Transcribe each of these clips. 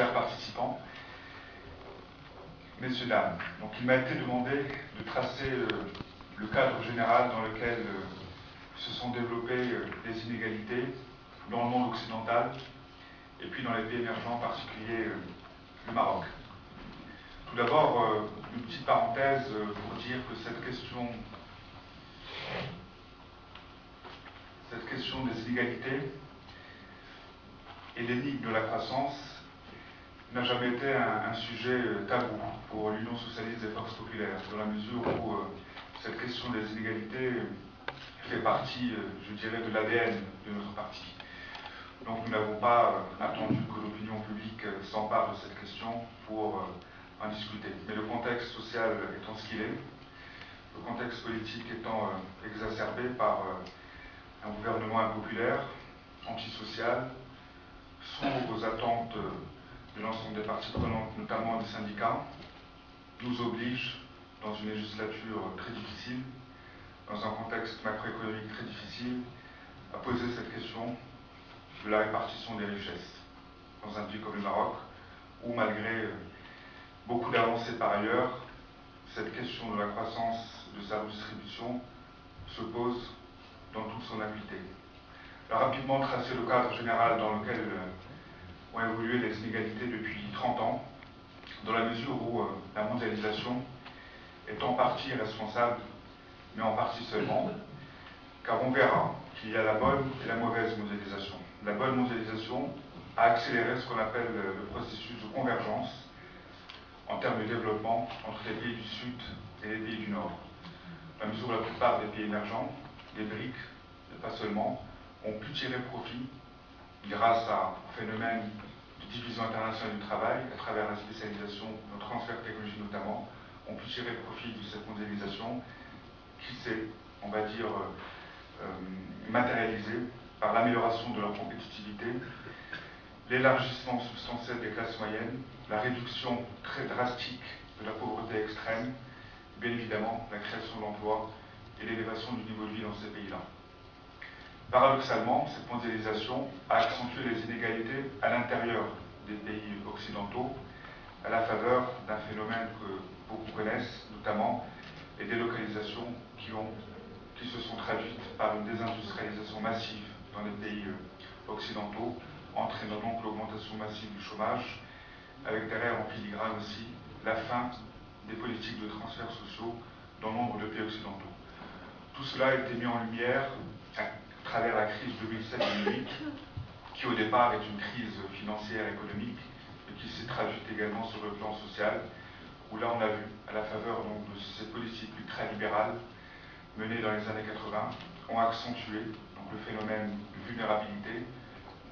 chers participants, messieurs, dames. Donc il m'a été demandé de tracer le cadre général dans lequel se sont développées les inégalités dans le monde occidental et puis dans les pays émergents, en particulier le Maroc. Tout d'abord, une petite parenthèse pour dire que cette question des inégalités et l'énigme de la croissance n'a jamais été un sujet tabou pour l'Union socialiste des forces populaires, dans la mesure où cette question des inégalités fait partie, je dirais, de l'ADN de notre parti. Donc nous n'avons pas attendu que l'opinion publique s'empare de cette question pour en discuter. Mais le contexte social étant ce qu'il est, le contexte politique étant exacerbé par un gouvernement impopulaire, antisocial, sourd aux attentes de l'ensemble des parties prenantes, notamment des syndicats, nous oblige, dans une législature très difficile, dans un contexte macroéconomique très difficile, à poser cette question de la répartition des richesses dans un pays comme le Maroc, où malgré beaucoup d'avancées par ailleurs, cette question de la croissance de sa redistribution se pose dans toute son acuité. Rapidement tracer le cadre général dans lequel ont évolué les inégalités depuis 30 ans, dans la mesure où la mondialisation est en partie responsable, mais en partie seulement, car on verra qu'il y a la bonne et la mauvaise mondialisation. La bonne mondialisation a accéléré ce qu'on appelle le processus de convergence en termes de développement entre les pays du Sud et les pays du Nord. Dans la mesure où la plupart des pays émergents, des BRIC, et pas seulement, ont pu tirer profit grâce au phénomène de division internationale du travail, à travers la spécialisation, le transfert technologique notamment, ont pu tirer profit de cette mondialisation qui s'est, on va dire, matérialisée par l'amélioration de leur compétitivité, l'élargissement substantiel des classes moyennes, la réduction très drastique de la pauvreté extrême, bien évidemment la création d'emplois et l'élévation du niveau de vie dans ces pays-là. Paradoxalement, cette mondialisation a accentué les inégalités à l'intérieur des pays occidentaux, à la faveur d'un phénomène que beaucoup connaissent, notamment les délocalisations qui se sont traduites par une désindustrialisation massive dans les pays occidentaux, entraînant donc l'augmentation massive du chômage, avec derrière en filigrane aussi la fin des politiques de transferts sociaux dans nombre de pays occidentaux. Tout cela a été mis en lumière à travers la crise 2007-2008, qui au départ est une crise financière et économique, mais qui s'est traduite également sur le plan social, où là on a vu, à la faveur donc, de ces politiques ultralibérales menées dans les années 80, ont accentué donc, le phénomène de vulnérabilité,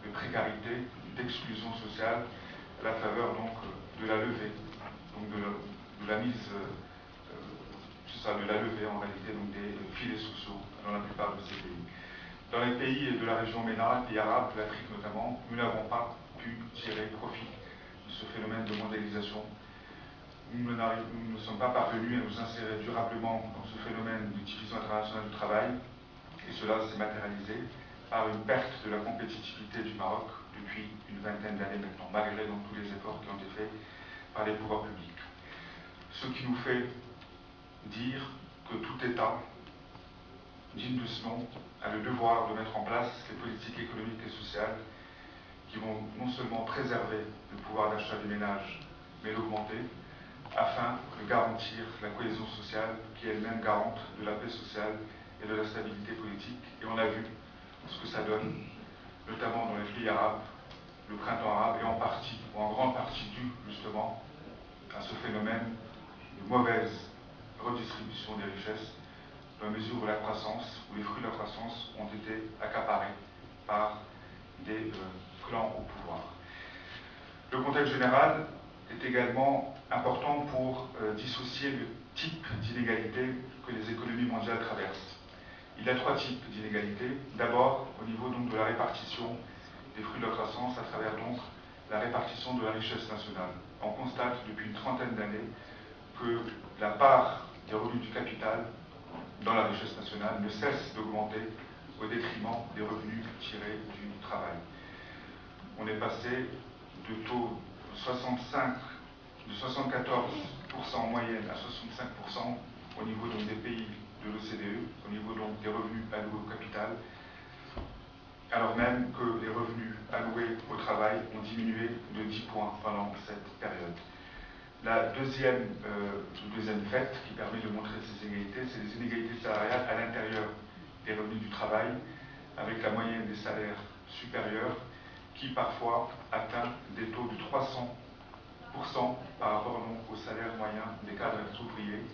de précarité, d'exclusion sociale, à la faveur donc de la levée, donc de la mise, de la levée en réalité donc des filets sociaux dans la plupart de ces pays. Dans les pays de la région MENA, les pays arabes, l'Afrique notamment, nous n'avons pas pu tirer profit de ce phénomène de mondialisation. Nous ne sommes pas parvenus à nous insérer durablement dans ce phénomène de division internationale du travail, et cela s'est matérialisé par une perte de la compétitivité du Maroc depuis une vingtaine d'années maintenant, malgré donc tous les efforts qui ont été faits par les pouvoirs publics. Ce qui nous fait dire que tout État digne de ce nom a le devoir de mettre en place les politiques économiques et sociales qui vont non seulement préserver le pouvoir d'achat des ménages, mais l'augmenter, afin de garantir la cohésion sociale qui est elle-même garante de la paix sociale et de la stabilité politique. Et on a vu ce que ça donne, notamment dans les pays arabes, le printemps arabe, et en partie, ou en grande partie dû justement à ce phénomène de mauvaise redistribution des richesses, dans la mesure où la croissance, où les fruits de la croissance ont été accaparés par des clans au pouvoir. Le contexte général est également important pour dissocier le type d'inégalité que les économies mondiales traversent. Il y a trois types d'inégalités. D'abord, au niveau donc de la répartition des fruits de la croissance à travers donc la répartition de la richesse nationale. On constate depuis une trentaine d'années que la part des revenus du capital dans la richesse nationale ne cesse d'augmenter au détriment des revenus tirés du travail. On est passé de taux de 74% en moyenne à 65% au niveau donc, des pays de l'OCDE, au niveau donc, des revenus alloués au capital, alors même que les revenus alloués au travail ont diminué de 10 points pendant cette période. Le deuxième fait qui permet de montrer ces inégalités, c'est les inégalités salariales à l'intérieur des revenus du travail, avec la moyenne des salaires supérieurs qui parfois atteint des taux de 300% par rapport donc, au salaire moyen des cadres ouvriers.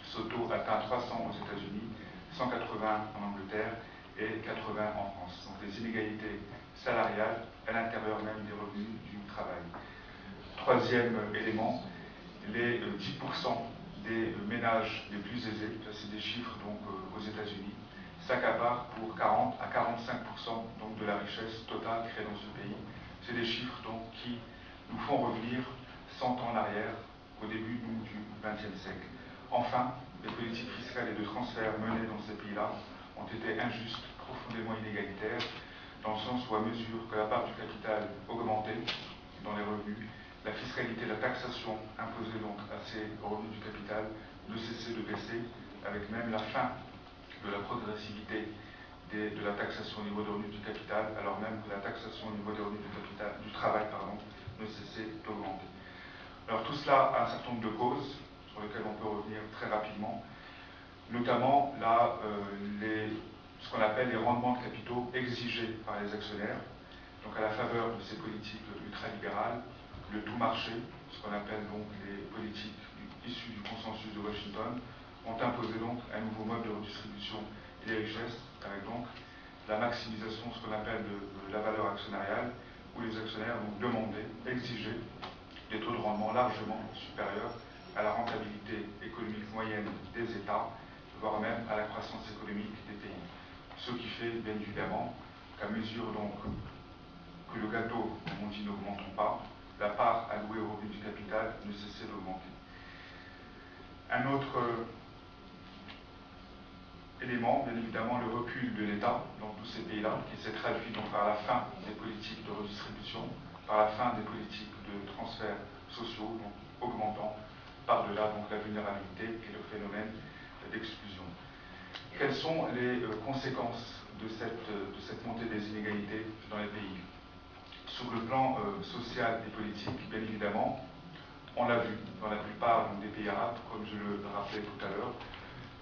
Ce taux atteint 300 aux États-Unis, 180 en Angleterre et 80 en France. Donc des inégalités salariales à l'intérieur même des revenus du travail. Troisième élément, les 10% des ménages les plus aisés, ça c'est des chiffres donc, aux États-Unis, s'accaparent pour 40 à 45% donc, de la richesse totale créée dans ce pays. C'est des chiffres donc, qui nous font revenir 100 ans en arrière, au début donc, du XXe siècle. Enfin, les politiques fiscales et de transfert menées dans ces pays-là ont été injustes, profondément inégalitaires, dans le sens où à mesure que la part du capital augmentait dans les revenus, la fiscalité, la taxation imposée donc à ces revenus du capital ne cessait de baisser, avec même la fin de la progressivité de la taxation au niveau des revenus du capital, alors même que la taxation au niveau des revenus du travail ne cessait d'augmenter. Alors tout cela a un certain nombre de causes sur lesquelles on peut revenir très rapidement, notamment ce qu'on appelle les rendements de capitaux exigés par les actionnaires, donc à la faveur de ces politiques ultralibérales, le tout marché, ce qu'on appelle donc les politiques issues du consensus de Washington, ont imposé donc un nouveau mode de redistribution des richesses, avec donc la maximisation, ce qu'on appelle de la valeur actionnariale, où les actionnaires vont demander, exiger des taux de rendement largement supérieurs à la rentabilité économique moyenne des États, voire même à la croissance économique des pays. Ce qui fait bien évidemment qu'à mesure donc que le gâteau, comme on dit, n'augmente pas, la part allouée au revenu du capital ne cessait d'augmenter. Un autre élément, bien évidemment, le recul de l'État dans tous ces pays-là, qui s'est traduit donc par la fin des politiques de redistribution, par la fin des politiques de transferts sociaux, donc augmentant par-delà donc la vulnérabilité et le phénomène d'exclusion. Quelles sont les conséquences de cette montée des inégalités dans les pays? Sur le plan social et politique, bien évidemment, on l'a vu dans la plupart des pays arabes, comme je le rappelais tout à l'heure,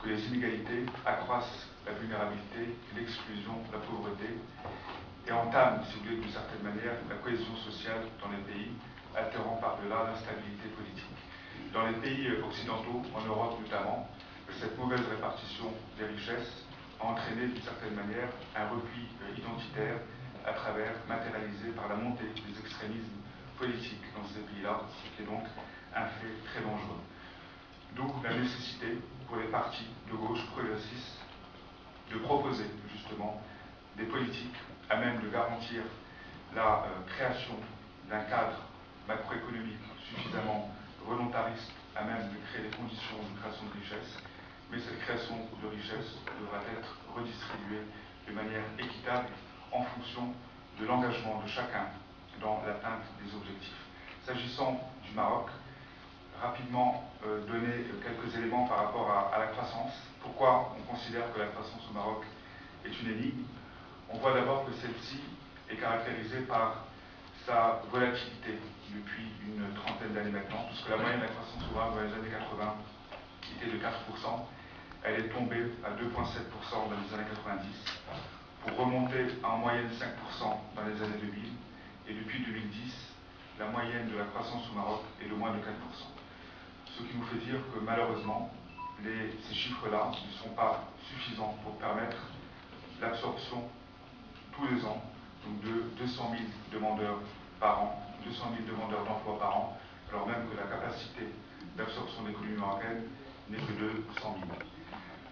que les inégalités accroissent la vulnérabilité, l'exclusion, la pauvreté, et entament, si vous voulez, d'une certaine manière, la cohésion sociale dans les pays, altérant par-delà l'instabilité politique. Dans les pays occidentaux, en Europe notamment, cette mauvaise répartition des richesses a entraîné d'une certaine manière un repli identitaire matérialisé par la montée des extrémismes politiques dans ces pays-là, ce qui est donc un fait très dangereux. D'où la nécessité pour les partis de gauche progressistes de proposer justement des politiques à même de garantir la création d'un cadre macroéconomique suffisamment volontariste à même de créer les conditions de création de richesse, mais cette création de richesse devra être redistribuée de manière équitable en fonction de l'engagement de chacun dans l'atteinte des objectifs. S'agissant du Maroc, rapidement donner quelques éléments par rapport à la croissance. Pourquoi on considère que la croissance au Maroc est une énigme? On voit d'abord que celle-ci est caractérisée par sa volatilité depuis une trentaine d'années maintenant, puisque la moyenne de la croissance au Maroc dans les années 80 était de 4%, elle est tombée à 2,7% dans les années 90, pour remonter à en moyenne 5% dans les années 2000, et depuis 2010, la moyenne de la croissance au Maroc est de moins de 4%. Ce qui nous fait dire que malheureusement, ces chiffres-là ne sont pas suffisants pour permettre l'absorption tous les ans donc de 200 000 demandeurs par an, 200 000 demandeurs d'emploi par an, alors même que la capacité d'absorption de l'économie marocaine n'est que de 100 000.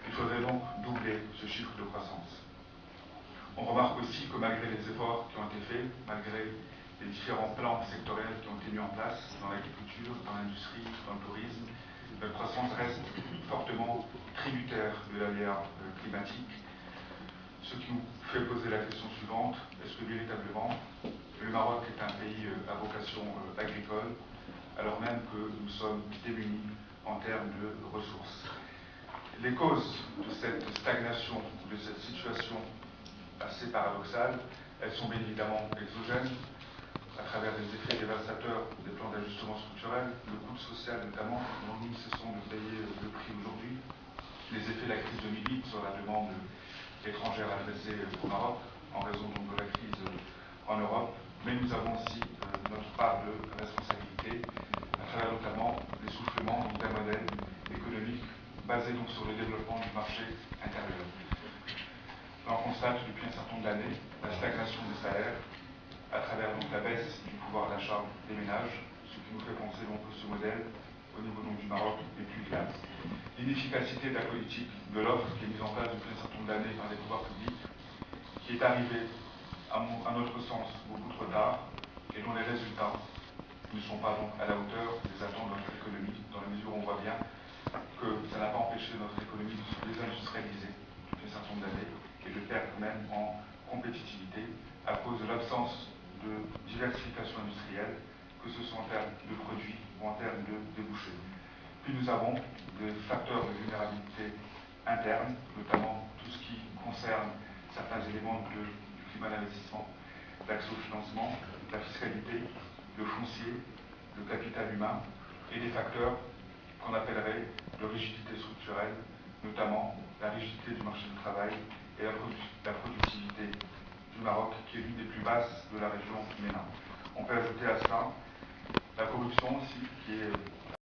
Il faudrait donc doubler ce chiffre de croissance. On remarque aussi que malgré les efforts qui ont été faits, malgré les différents plans sectoriels qui ont été mis en place dans l'agriculture, dans l'industrie, dans le tourisme, la croissance reste fortement tributaire de l'aléa climatique, ce qui nous fait poser la question suivante: est-ce que véritablement Le Maroc est un pays à vocation agricole, alors même que nous sommes démunis en termes de ressources. Les causes de cette stagnation, de cette situation assez paradoxale, elles sont bien évidemment exogènes, à travers les effets dévastateurs des plans d'ajustement structurel, le coût social notamment, dont nous cessons de payer le prix aujourd'hui, les effets de la crise 2008 sur la demande étrangère adressée au Maroc, en raison donc de la crise en Europe, mais nous avons aussi notre part de responsabilité, à travers notamment l'essoufflement d'un modèle économique basé donc sur le développement du marché intérieur. On constate depuis un certain nombre d'années la stagnation des salaires, à travers donc la baisse du pouvoir d'achat des ménages, ce qui nous fait penser donc que ce modèle, au niveau donc du Maroc, n'est plus viable. L'inefficacité de la politique de l'offre qui est mise en place depuis un certain nombre d'années par les pouvoirs publics, qui est arrivée, à notre sens, beaucoup trop tard, et dont les résultats ne sont pas donc à la hauteur des attentes de notre économie, dans la mesure où on voit bien que ça n'a pas empêché notre économie de se désindustrialiser depuis un certain nombre d'années et de perdre même en compétitivité à cause de l'absence de diversification industrielle, que ce soit en termes de produits ou en termes de débouchés. Puis nous avons des facteurs de vulnérabilité interne, notamment tout ce qui concerne certains éléments du climat d'investissement, l'accès au financement, la fiscalité, le foncier, le capital humain et des facteurs qu'on appellerait de rigidité structurelle, notamment la rigidité du marché du travail et la productivité du Maroc, qui est l'une des plus basses de la région MENA. On peut ajouter à cela la corruption aussi, qui est